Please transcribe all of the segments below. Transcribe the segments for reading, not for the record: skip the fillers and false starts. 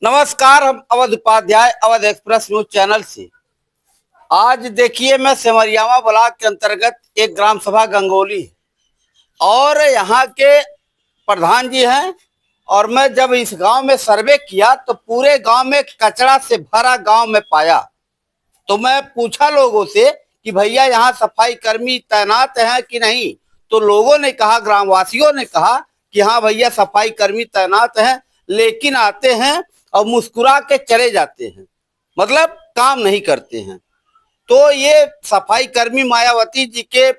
नमस्कार, हम Awadh Upadhyay Awadh Express News channel से। आज देखिए, मैं सिमरियावा ब्लॉक के अंतर्गत एक ग्राम सभा गंगोली और यहाँ के प्रधान जी हैं। और मैं जब इस गांव में सर्वे किया तो पूरे गांव में कचरा से भरा गांव में पाया। तो मैं पूछा लोगों से कि भैया यहाँ सफाई कर्मी तैनात हैं कि नहीं। तो लोगों ने कहा, ग्रामवासियों ने कहा कि हाँ भैया सफाई कर्मी तैनात हैं, लेकिन आते हैं और मुस्कुरा के चले जाते हैं, मतलब काम नहीं करते हैं। तो ये सफाई कर्मी मायावती जी के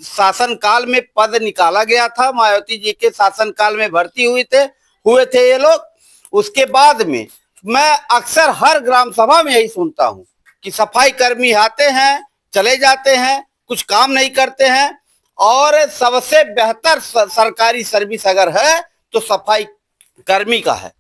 शासनकाल में पद निकाला गया था। मायावती जी के शासनकाल में भर्ती हुए थे ये लोग। उसके बाद में मैं अक्सर हर ग्राम सभा में यही सुनता हूँ कि सफाई कर्मी आते हैं चले जाते हैं, कुछ काम नहीं करते हैं। और सबसे बेहतर सरकारी सर्विस अगर है तो सफाई कर्मी का है।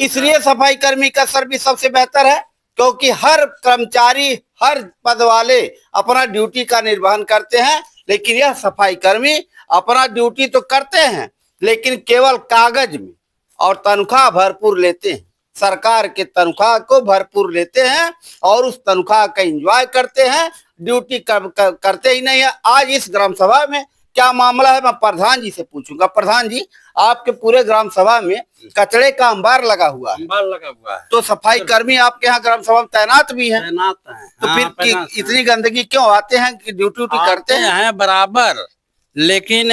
इसलिए सफाई कर्मी का सर्विस सबसे बेहतर है, क्योंकि हर कर्मचारी हर पद वाले अपना ड्यूटी का निर्वहन करते हैं। लेकिन यह सफाई कर्मी अपना ड्यूटी तो करते हैं, लेकिन केवल कागज में, और तनख्वाह भरपूर लेते हैं। सरकार के तनख्वाह को भरपूर लेते हैं और उस तनख्वाह का एंजॉय करते हैं, ड्यूटी करते ही नहीं है। आज इस ग्राम सभा में क्या मामला है, मैं प्रधान जी से पूछूंगा। प्रधान जी, आपके पूरे ग्राम सभा में कचरे का अंबार लगा हुआ है, तो सफाई कर्मी आपके यहाँ ग्राम सभा में तैनात भी हैं। तो हाँ, फिर इतनी गंदगी क्यों आते हैं कि ड्यूटी करते हैं बराबर, लेकिन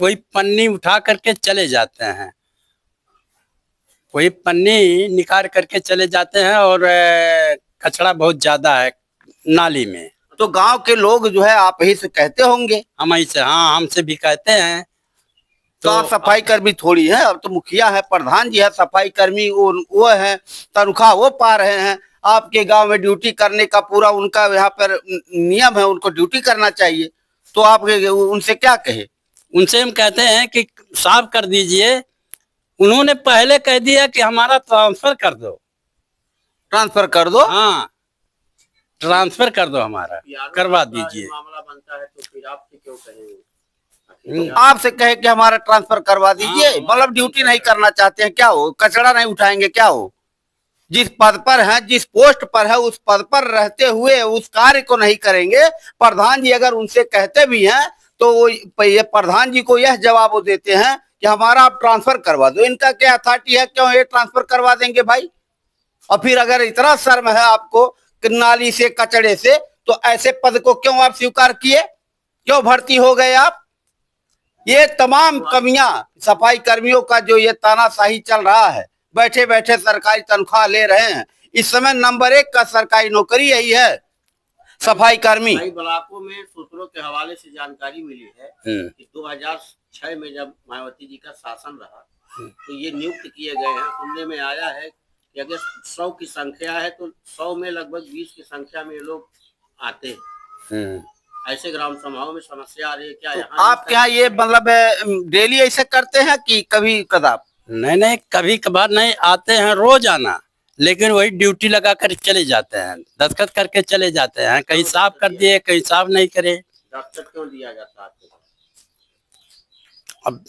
वही पन्नी उठा करके चले जाते हैं, वही पन्नी निकाल करके चले जाते हैं। और कचरा बहुत ज्यादा है नाली में। तो गांव के लोग जो है आप ही से कहते होंगे। हम ही से, हाँ, हमसे भी कहते हैं। तो आप सफाई कर्मी थोड़ी है, अब तो मुखिया है, प्रधान जी है। सफाई कर्मी वो है, तनख्वाह वो पा रहे हैं। आपके गांव में ड्यूटी करने का पूरा उनका यहाँ पर नियम है, उनको ड्यूटी करना चाहिए। तो आप उनसे क्या कहे? उनसे हम कहते हैं कि साफ कर दीजिए। उन्होंने पहले कह दिया कि हमारा ट्रांसफर कर दो। ट्रांसफर कर दो? हाँ, ट्रांसफर कर दो, हमारा करवा दीजिए। मामला बनता है तो फिर आपसे क्यों कहेंगे? आपसे कहे कि हमारा ट्रांसफर करवा दीजिए, मतलब ड्यूटी नहीं करना चाहते हैं क्या हो? कचरा नहीं उठाएंगे क्या हो? जिस पद पर है, जिस पोस्ट पर है, उस पद पर रहते हुए उस कार्य को नहीं करेंगे। प्रधान जी अगर उनसे कहते भी हैं तो ये प्रधान जी को यह जवाब वो देते हैं कि हमारा आप ट्रांसफर करवा दो। इनका क्या अथॉरिटी है, क्यों ये ट्रांसफर करवा देंगे भाई? और फिर अगर इतना शर्म है आपको नाली से कचड़े से, तो ऐसे पद को क्यों आप स्वीकार किए, क्यों भर्ती हो गए आप? ये तमाम कमियां सफाई कर्मियों का जो ये तानाशाही चल रहा है, बैठे बैठे सरकारी तनख्वाह ले रहे हैं। इस समय नंबर 1 का सरकारी नौकरी यही है, सफाई कर्मी। कई ब्लॉकों में सूत्रों के हवाले से जानकारी मिली है कि 2006 में जब मायावती जी का शासन रहा तो ये नियुक्त किए गए हैं। सुनने में आया है कि अगर 100 की संख्या है तो 100 में लगभग 20 की संख्या में ये लोग आते हैं। ऐसे ग्राम सभाओं में समस्या आ रही है क्या? तो आप क्या ये मतलब डेली ऐसे करते हैं कि कभी कदार? नहीं, कभी कभार नहीं, आते हैं रोज आना, लेकिन वही ड्यूटी लगा कर चले जाते हैं, दस्तखत करके चले जाते हैं। कहीं साफ कर दिए, कहीं साफ नहीं करे। दस्तखत क्यों दिया जाता है? अब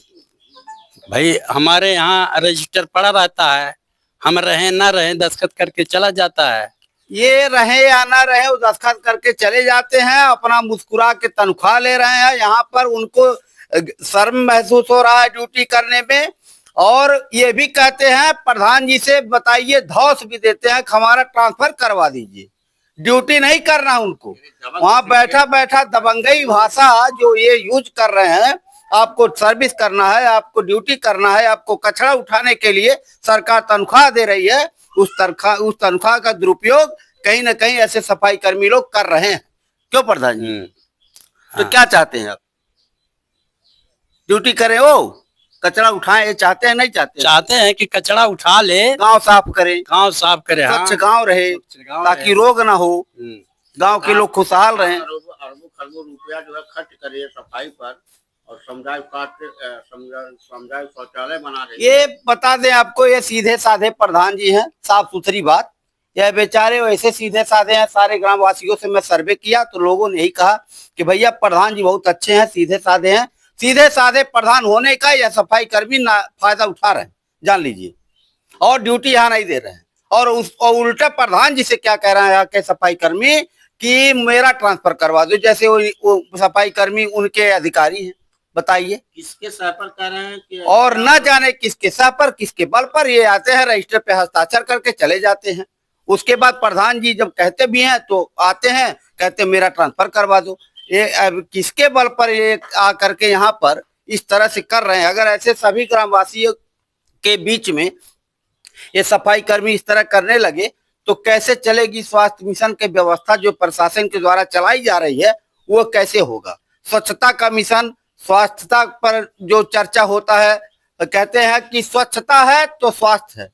भाई हमारे यहाँ रजिस्टर पड़ा रहता है, हम रहे ना रहे दस्तखत करके चला जाता है। ये रहे या ना रहे, वो दस्तखत करके चले जाते हैं, अपना मुस्कुरा के तनख्वाह ले रहे हैं। यहाँ पर उनको शर्म महसूस हो रहा है ड्यूटी करने में। और ये भी कहते हैं प्रधान जी से बताइए, धौस भी देते हैं हमारा ट्रांसफर करवा दीजिए। ड्यूटी नहीं करना उनको, वहां बैठा बैठा दबंगई भाषा जो ये यूज कर रहे हैं। आपको सर्विस करना है, आपको ड्यूटी करना है, आपको कचरा उठाने के लिए सरकार तनख्वाह दे रही है। उस तनख्वाह का दुरुपयोग कहीं ना कहीं ऐसे सफाई कर्मी लोग कर रहे हैं। क्यों प्रधान जी? तो क्या चाहते हैं आप? ड्यूटी करें, वो कचरा उठाएं, ये चाहते हैं नहीं चाहते? चाहते हैं कि कचरा उठा ले, गांव साफ करें, गांव साफ करे, स्वच्छ गांव रहे, ताकि रोग ना हो, गांव के लोग खुशहाल रहें। अरबों खरबों रुपया जो है खर्च करे सफाई पर, और समुदाय शौचालय बना रहे। ये बता दें आपको, ये सीधे साधे प्रधान जी हैं, साफ सुथरी बात। यह बेचारे वैसे सीधे साधे हैं। सारे ग्रामवासियों से मैं सर्वे किया तो लोगों ने यही कहा कि भैया प्रधान जी बहुत अच्छे हैं, सीधे साधे हैं। सीधे साधे प्रधान होने का यह सफाई कर्मी फायदा उठा रहे हैं, जान लीजिए। और ड्यूटी यहाँ नहीं दे रहे हैं। और उल्टा प्रधान जी से क्या कह रहे हैं यहाँ के सफाई कर्मी कि मेरा ट्रांसफर करवा दो, जैसे वो सफाई कर्मी उनके अधिकारी हैं। बताइए किसके सह पर कह रहे हैं कि और न जाने किसके सह पर किसके बल पर ये आते हैं, रजिस्टर पे हस्ताक्षर करके चले जाते हैं। उसके बाद प्रधान जी जब कहते भी हैं तो आते हैं, कहते मेरा ट्रांसफर करवा दो। ये अब किसके बल पर ये आ करके यहाँ पर इस तरह से कर रहे हैं? अगर ऐसे सभी ग्रामवासियों के बीच में ये सफाई कर्मी इस तरह करने लगे तो कैसे चलेगी स्वास्थ्य मिशन की व्यवस्था जो प्रशासन के द्वारा चलाई जा रही है, वो कैसे होगा? स्वच्छता का मिशन, स्वास्थ्यता पर जो चर्चा होता है, कहते हैं कि स्वच्छता है तो स्वास्थ्य है,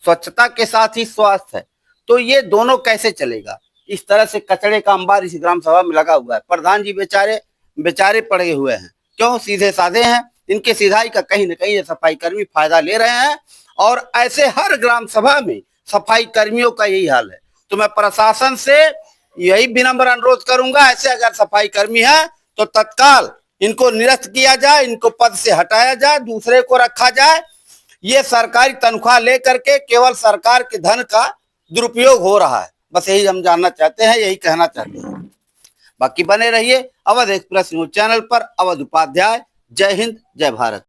स्वच्छता के साथ ही स्वास्थ्य है, तो ये दोनों कैसे चलेगा? इस तरह से कचरे का अंबार इस ग्राम सभा में लगा हुआ है। प्रधान जी बेचारे पड़े हुए हैं। क्यों? सीधे साधे हैं। इनके सीधाई का कहीं न कहीं ये सफाई कर्मी फायदा ले रहे हैं और ऐसे हर ग्राम सभा में सफाई कर्मियों का यही हाल है। तो मैं प्रशासन से यही विनम्र अनुरोध करूंगा, ऐसे अगर सफाई कर्मी है तो तत्काल इनको निरस्त किया जाए, इनको पद से हटाया जाए, दूसरे को रखा जाए। ये सरकारी तनख्वाह लेकर के केवल सरकार के धन का दुरुपयोग हो रहा है। बस यही हम जानना चाहते हैं, यही कहना चाहते हैं। बाकी बने रहिए अवध एक्सप्रेस न्यूज चैनल पर। अवध उपाध्याय, जय हिंद, जय भारत।